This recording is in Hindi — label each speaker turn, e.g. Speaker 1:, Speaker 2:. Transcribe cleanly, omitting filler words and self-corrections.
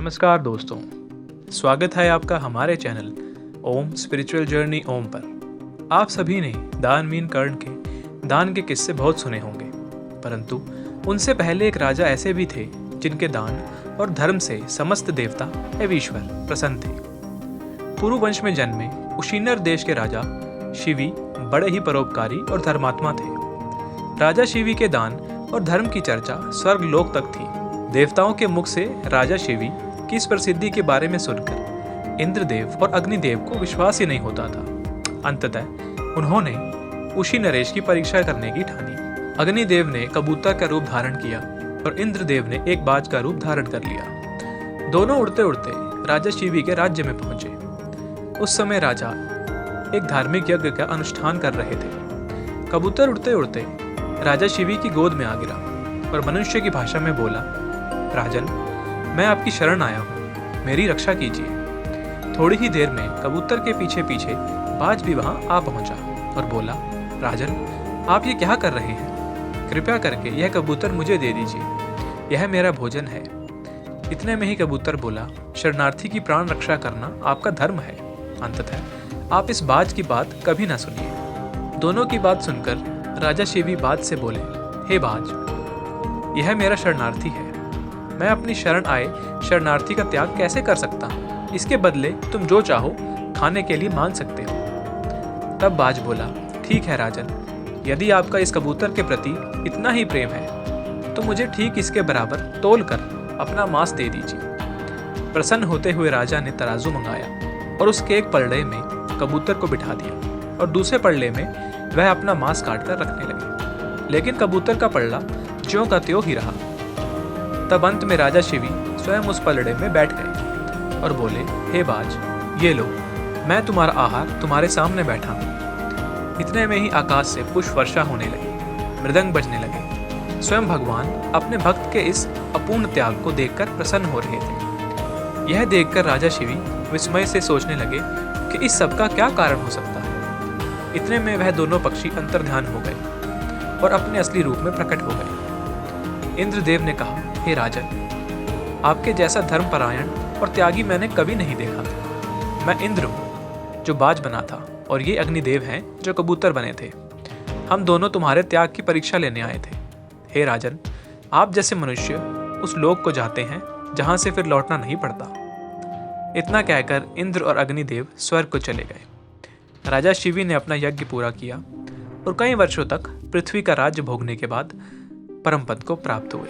Speaker 1: नमस्कार दोस्तों, स्वागत है आपका हमारे चैनल ओम स्पिरिचुअल जर्नी ओम पर। आप सभी ने दान मीन कर्ण के दान के किस्से बहुत सुने होंगे, परंतु उनसे पहले एक राजा ऐसे भी थे जिनके दान और धर्म से समस्त देवता एवं ईश्वर प्रसन्न थे। पुरु वंश में जन्मे उशीनर देश के राजा शिवी बड़े ही परोपकारी और धर्मात्मा थे। राजा शिवी के दान और धर्म की चर्चा स्वर्ग लोक तक थी। देवताओं के मुख से राजा शिवी की इस प्रसिद्धि के बारे में सुनकर इंद्रदेव और अग्निदेव को विश्वास ही नहीं होता था। अंततः उन्होंने उसी नरेश की परीक्षा करने की ठानी। अग्निदेव ने कबूतर का रूप धारण किया और इंद्रदेव ने एक बाज का रूप धारण कर लिया। दोनों उड़ते उड़ते राजा शिवी के राज्य में पहुंचे। उस समय राजा एक धार्मिक यज्ञ का अनुष्ठान कर रहे थे। कबूतर उड़ते उड़ते राजा शिवी की गोद में आ गिरा और मनुष्य की भाषा में बोला, राजन, मैं आपकी शरण आया हूँ, मेरी रक्षा कीजिए। थोड़ी ही देर में कबूतर के पीछे पीछे बाज भी वहाँ आ पहुँचा और बोला, राजन, आप ये क्या कर रहे हैं? कृपया करके यह कबूतर मुझे दे दीजिए, यह मेरा भोजन है। इतने में ही कबूतर बोला, शरणार्थी की प्राण रक्षा करना आपका धर्म है, अंततः आप इस बाज की बात कभी ना सुनिए। दोनों की बात सुनकर राजा शिवी बाज से बोले, हे बाज, यह मेरा शरणार्थी है, मैं अपनी शरण आए शरणार्थी का त्याग कैसे कर सकता हूँ? इसके बदले तुम जो चाहो खाने के लिए मांग सकते हो। तब बाज बोला, ठीक है राजन, यदि आपका इस कबूतर के प्रति इतना ही प्रेम है तो मुझे ठीक इसके बराबर तोल कर अपना मांस दे दीजिए। प्रसन्न होते हुए राजा ने तराजू मंगाया और उसके एक पलड़े में कबूतर को बिठा दिया और दूसरे पलड़े में वह अपना मांस काट कर रखने लगे। लेकिन कबूतर का पलड़ा ज्यों का त्यों ही रहा। तब अंत में राजा शिवी स्वयं उस पलड़े में बैठ गए और बोले, हे बाज, ये लो, मैं तुम्हारा आहार तुम्हारे सामने बैठा हूँ। इतने में ही आकाश से पुष्प वर्षा होने लगी, मृदंग बजने लगे। स्वयं भगवान अपने भक्त के इस अपूर्ण त्याग को देखकर प्रसन्न हो रहे थे। यह देखकर राजा शिवी विस्मय से सोचने लगे कि इस सब का क्या कारण हो सकता है। इतने में वह दोनों पक्षी अंतर्ध्यान हो गए और अपने असली रूप में प्रकट हो गए। इंद्रदेव ने कहा, हे राजन, आपके जैसा धर्मपरायण और त्यागी मैंने कभी नहीं देखा था। मैं इंद्र हूँ जो बाज बना था और ये अग्निदेव हैं जो कबूतर बने थे। हम दोनों तुम्हारे त्याग की परीक्षा लेने आए थे। हे राजन, आप जैसे मनुष्य उस लोक को जाते हैं जहाँ से फिर लौटना नहीं पड़ता। इतना कहकर इंद्र और अग्निदेव स्वर्ग को चले गए। राजा शिवी ने अपना यज्ञ पूरा किया और कई वर्षों तक पृथ्वी का राज्य भोगने के बाद परम पद को प्राप्त हुए।